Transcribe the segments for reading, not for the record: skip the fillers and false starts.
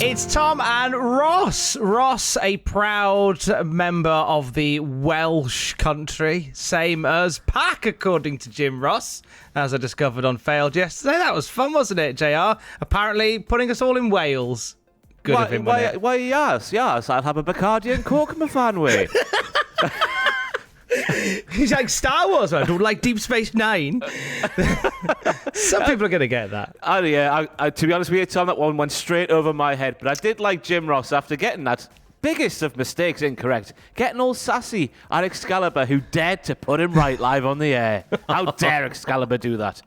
It's Tom and Ross. Ross, a proud member of the Welsh country, same as Pac, according to Jim Ross, as I discovered on Failed yesterday. That was fun, wasn't it, JR? Apparently putting us all in Wales. Good of him, wasn't it? Why, yes, I'll have a Bacardi and Coke, my fan way. He's like Star Wars, man. Like Deep Space Nine. Some people are going to get that. Oh, yeah, to be honest with you, Tom, that one went straight over my head. But I did like Jim Ross after getting that biggest of mistakes incorrect. Getting all sassy at Excalibur, who dared to put him right live on the air. How dare Excalibur do that?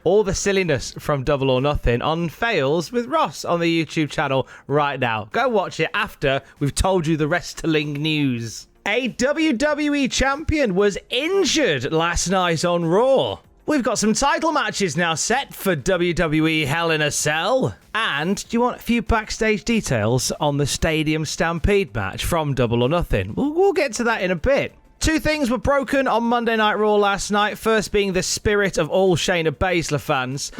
All the silliness from Double or Nothing on Fails with Ross on the YouTube channel right now. Go watch it after we've told you the wrestling news. A WWE Champion was injured last night on Raw. We've got some title matches now set for WWE Hell in a Cell. And do you want a few backstage details on the Stadium Stampede match from Double or Nothing? We'll get to that in a bit. Two things were broken on Monday Night Raw last night. First being the spirit of all Shayna Baszler fans.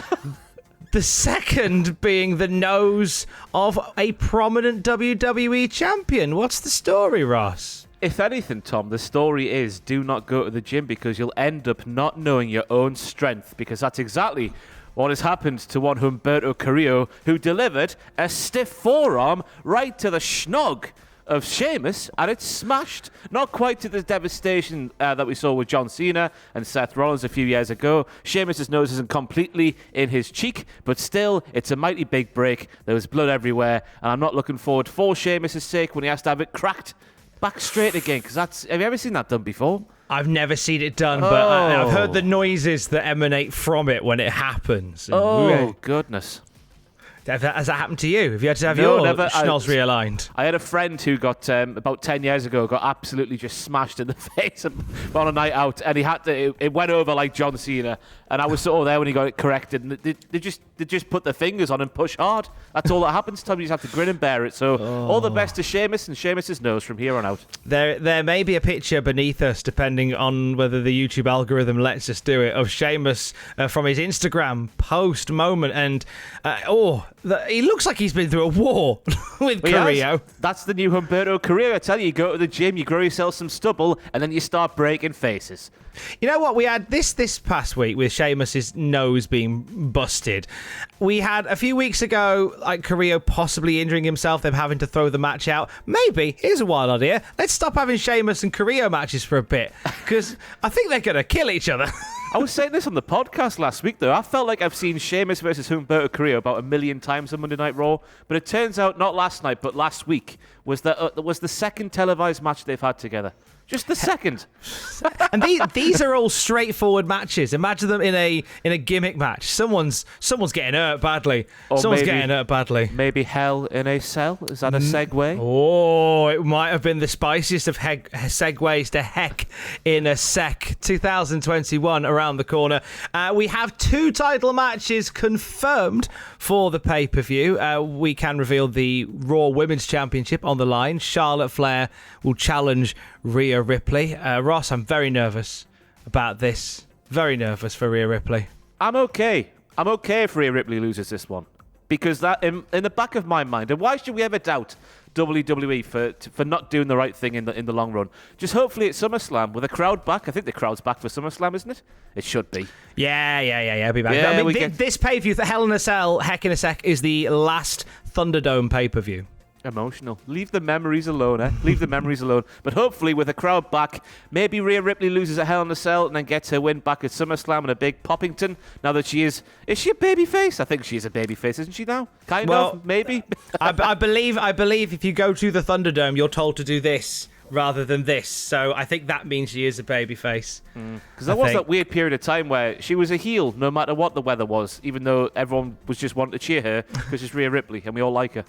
The second being the nose of a prominent WWE champion. What's the story, Ross? If anything, Tom, the story is do not go to the gym because you'll end up not knowing your own strength, because that's exactly what has happened to one Humberto Carrillo, who delivered a stiff forearm right to the schnog of Sheamus, and it's smashed. Not quite to the devastation that we saw with John Cena and Seth Rollins a few years ago. Sheamus' nose isn't completely in his cheek, but still, it's a mighty big break. There was blood everywhere, and I'm not looking forward for Sheamus' sake when he has to have it cracked back straight again, because have you ever seen that done before? I've never seen it done, but I've heard the noises that emanate from it when it happens. Oh, goodness. Has that happened to you? Have you had to have your schnoz realigned? I had a friend who got, about 10 years ago, got absolutely just smashed in the face on a night out, and he had to, it went over like John Cena, and I was sort of there when he got it corrected, and they just put their fingers on and push hard. That's all that happens, Tom. You just have to grin and bear it. So all the best to Sheamus and Sheamus' nose from here on out. There may be a picture beneath us, depending on whether the YouTube algorithm lets us do it, of Sheamus from his Instagram post moment, and he looks like he's been through a war with Carrillo. That's the new Humberto Carrillo. I tell you, you go to the gym, you grow yourself some stubble, and then you start breaking faces. You know what? We had this past week with Sheamus' nose being busted. We had a few weeks ago, like Carrillo possibly injuring himself, them having to throw the match out. Maybe, here's a wild idea, let's stop having Sheamus and Carrillo matches for a bit, because I think they're going to kill each other. I was saying this on the podcast last week, though. I felt like I've seen Sheamus versus Humberto Carrillo about 1 million times on Monday Night Raw, but it turns out not last night, but last week was the second televised match they've had together. Just the second. And these are all straightforward matches. Imagine them in a gimmick match. Someone's getting hurt badly. Maybe Hell in a Cell. Is that a segue? Oh, it might have been the spiciest of segues to Heck in a Sec. 2021 around the corner. We have 2 title matches confirmed for the pay-per-view. We can reveal the Raw Women's Championship on the line. Charlotte Flair will challenge Rhea Ripley. Ross, I'm very nervous about this. Very nervous for Rhea Ripley. I'm okay if Rhea Ripley loses this one. Because that in the back of my mind, and why should we ever doubt WWE for not doing the right thing in the long run? Just hopefully at SummerSlam with the crowd back. I think the crowd's back for SummerSlam, isn't it? It should be. Yeah. I'll be back. Yeah, this pay-per-view, the Hell in a Cell, Heck in a Sec, is the last Thunderdome pay-per-view. Emotional. Leave the memories alone, eh? Leave the memories alone. But hopefully, with the crowd back, maybe Rhea Ripley loses at Hell in a Cell and then gets her win back at SummerSlam and a big Poppington. Now that she is she a babyface? I think she's a babyface, isn't she now? Kind of, maybe. I believe if you go to the Thunderdome, you're told to do this rather than this. So I think that means she is a babyface. Because there was that weird period of time where she was a heel no matter what the weather was, even though everyone was just wanting to cheer her because she's Rhea Ripley and we all like her.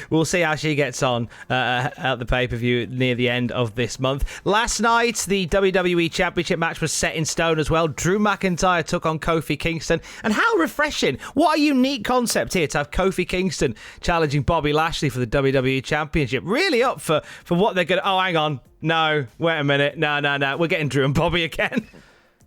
We'll see how she gets on at the pay-per-view near the end of this month. Last night, the WWE Championship match was set in stone as well. Drew McIntyre took on Kofi Kingston. And how refreshing. What a unique concept here to have Kofi Kingston challenging Bobby Lashley for the WWE Championship. Really up for what they're going to... Oh, hang on. No, wait a minute. No. We're getting Drew and Bobby again.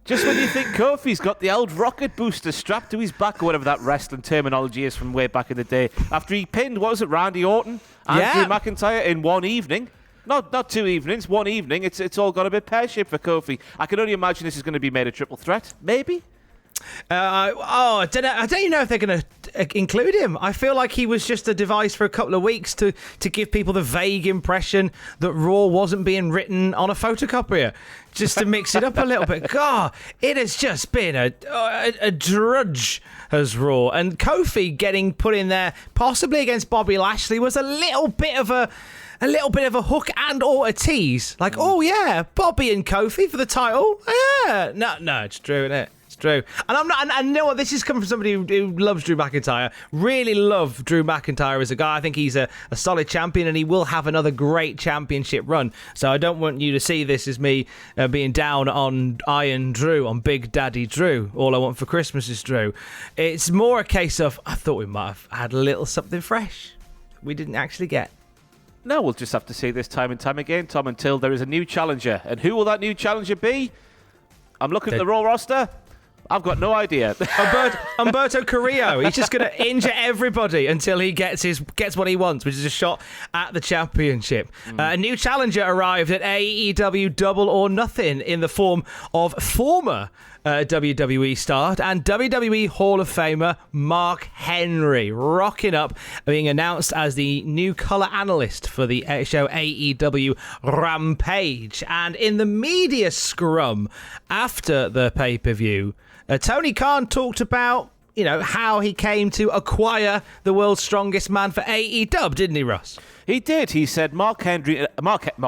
Just when you think Kofi's got the old rocket booster strapped to his back, or whatever that wrestling terminology is from way back in the day, after he pinned, what was it, Randy Orton and Drew McIntyre in one evening? Not 2 evenings, one evening. It's all gone a bit pear-shaped for Kofi. I can only imagine this is going to be made a triple threat, maybe? I don't even know if they're going to include him. I feel like he was just a device for a couple of weeks to give people the vague impression that Raw wasn't being written on a photocopier, just to mix it up a little bit. God, it has just been a drudge as Raw. And Kofi getting put in there, possibly against Bobby Lashley, was a little bit of a hook and or a tease. Like, oh yeah, Bobby and Kofi for the title. Yeah, no, it's true, isn't it? True. And I know what this is coming from somebody who loves Drew McIntyre. Really love Drew McIntyre as a guy. I think he's a solid champion, and he will have another great championship run. So I don't want you to see this as me being down on Iron Drew, on Big Daddy Drew. All I want for Christmas is Drew. It's more a case of, I thought we might have had a little something fresh we didn't actually get. No, we'll just have to see this time and time again, Tom, until there is a new challenger. And who will that new challenger be? I'm looking at the Raw roster. I've got no idea. Humberto Carrillo. He's just going to injure everybody until he gets what he wants, which is a shot at the championship. A new challenger arrived at AEW Double or Nothing in the form of former WWE star and WWE Hall of Famer Mark Henry, rocking up, being announced as the new color analyst for the show AEW Rampage. And in the media scrum after the pay-per-view, Tony Khan talked about, how he came to acquire the world's strongest man for AEW, didn't he, Ross? He did. He said, Mark Henry, hero. Mark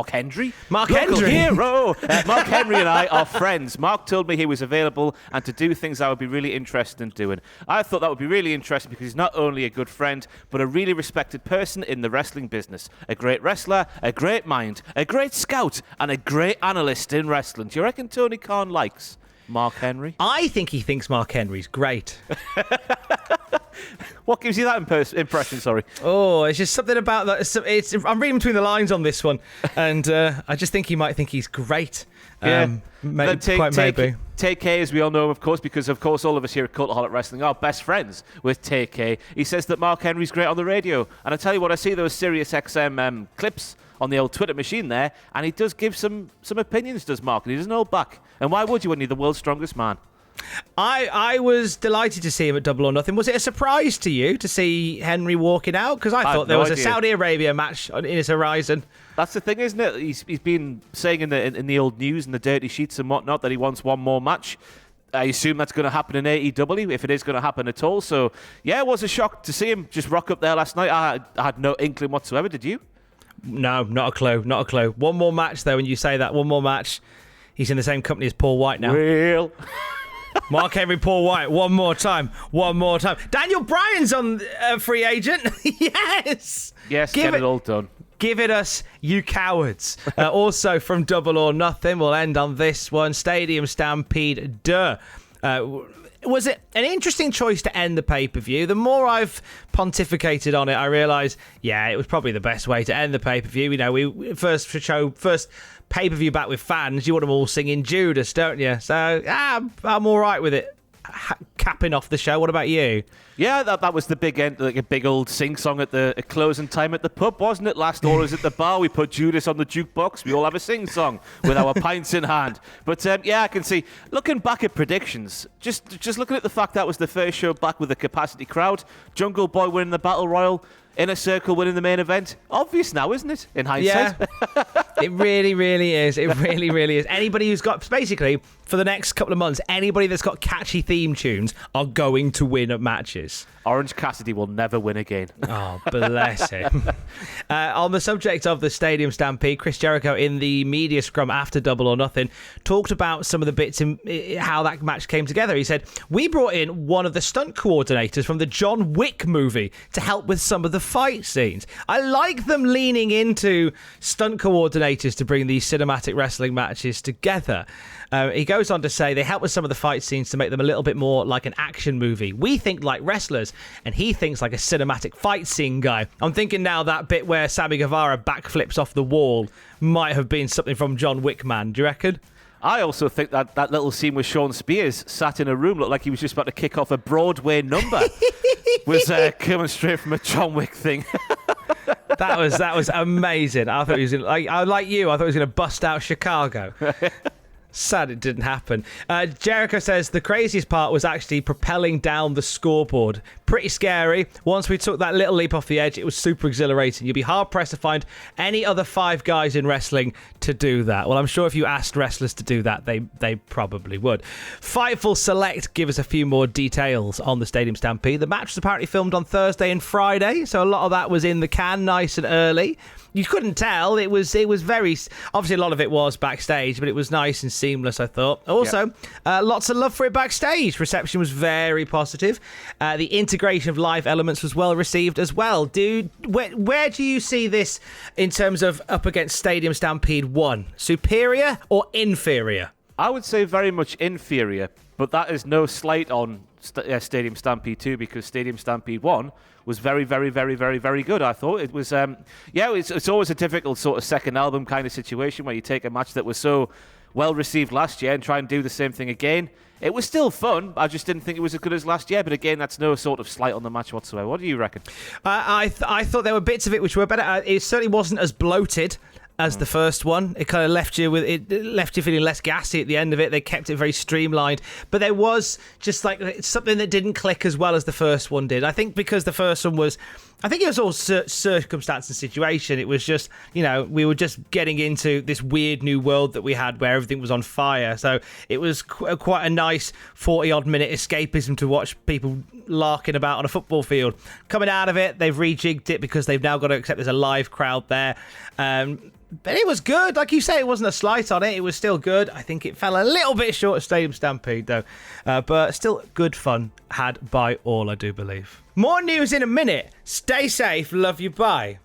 Henry and I are friends. Mark told me he was available and to do things I would be really interested in doing. I thought that would be really interesting because he's not only a good friend, but a really respected person in the wrestling business. A great wrestler, a great mind, a great scout, and a great analyst in wrestling. Do you reckon Tony Khan likes Mark Henry? I think he thinks Mark Henry's great. What gives you that impression, sorry? Oh, it's just something about that. I'm reading between the lines on this one, and I just think he might think he's great. Yeah. Maybe. Take K, as we all know, of course, because, of course, all of us here at Cultaholic Wrestling are best friends with Take K. He says that Mark Henry's great on the radio. And I tell you what, I see those Sirius XM clips on the old Twitter machine there, and he does give some opinions, does Mark, and he doesn't hold back. And why would you when you're the world's strongest man? I was delighted to see him at Double or Nothing. Was it a surprise to you to see Henry walking out? Because I thought there was a Saudi Arabia match in his horizon. That's the thing, isn't it? He's been saying in the old news and the dirty sheets and whatnot that he wants one more match. I assume that's going to happen in AEW, if it is going to happen at all. So, yeah, it was a shock to see him just rock up there last night. I had no inkling whatsoever. Did you? No, not a clue. One more match, though, when you say that. One more match. He's in the same company as Paul White now. Real. Mark Henry, Paul White, one more time. Daniel Bryan's on free agent. Yes. Yes, get it all done. Give it us, you cowards. Also from Double or Nothing, we'll end on this one. Stadium Stampede. Was it an interesting choice to end the pay-per-view? The more I've pontificated on it, I realise, it was probably the best way to end the pay-per-view. We first pay-per-view back with fans, you want them all singing Judas, don't you? So I'm all right with it. Capping off the show. What about you? Yeah, that was the big end, like a big old sing song at the closing time at the pub, wasn't it? Last orders at the bar, we put Judas on the jukebox. We all have a sing song with our pints in hand. But I can see, looking back at predictions, just looking at the fact that was the first show back with a capacity crowd, Jungle Boy winning the Battle Royal, Inner Circle winning the main event. Obvious now, isn't it? In hindsight. Yeah. It really, really is. It really, really is. Anybody who's got, basically, for the next couple of months, anybody that's got catchy theme tunes are going to win at matches. Orange Cassidy will never win again. Oh, bless him. On the subject of the Stadium Stampede, Chris Jericho in the media scrum after Double or Nothing talked about some of the bits in how that match came together. He said, we brought in one of the stunt coordinators from the John Wick movie to help with some of the fight scenes. I like them leaning into stunt coordinators to bring these cinematic wrestling matches together. He goes on to say they help with some of the fight scenes to make them a little bit more like an action movie. We think like wrestlers, and he thinks like a cinematic fight scene guy. I'm thinking now that bit where Sammy Guevara backflips off the wall might have been something from John Wick, man. Do you reckon? I also think that little scene with Sean Spears sat in a room looked like he was just about to kick off a Broadway number. Was coming straight from a John Wick thing. That was amazing. I thought he was going like you. I thought he was going to bust out Chicago. Sad it didn't happen. Jericho says the craziest part was actually propelling down the scoreboard. Pretty scary. Once we took that little leap off the edge, it was super exhilarating. You'd be hard-pressed to find any other 5 guys in wrestling to do that. Well, I'm sure if you asked wrestlers to do that, they probably would. Fightful Select give us a few more details on the Stadium Stampede. The match was apparently filmed on Thursday and Friday, so a lot of that was in the can nice and early. You couldn't tell. It was very... Obviously, a lot of it was backstage, but it was nice and seamless, I thought. Also, lots of love for it backstage. Reception was very positive. The integration of live elements was well received as well. Dude, where do you see this in terms of up against Stadium Stampede 1? Superior or inferior? I would say very much inferior, but that is no slight on Stadium Stampede 2 because Stadium Stampede 1 was very, very, very, very, very good, I thought. It was, it's always a difficult sort of second album kind of situation where you take a match that was so well received last year and try and do the same thing again. It was still fun. I just didn't think it was as good as last year. But again, that's no sort of slight on the match whatsoever. What do you reckon? I thought there were bits of it which were better. It certainly wasn't as bloated as the first one. It kind of left you feeling less gassy at the end of it. They kept it very streamlined, but there was just like something that didn't click as well as the first one did. I think because the first one was, I think it was all circumstance and situation. It was just, we were just getting into this weird new world that we had where everything was on fire. So it was quite a nice 40-odd minute escapism to watch people larking about on a football field. Coming out of it, they've rejigged it because they've now got to accept there's a live crowd there. But it was good. Like you say, it wasn't a slight on it. It was still good. I think it fell a little bit short of Stadium Stampede, though. But still good fun had by all, I do believe. More news in a minute. Stay safe. Love you. Bye.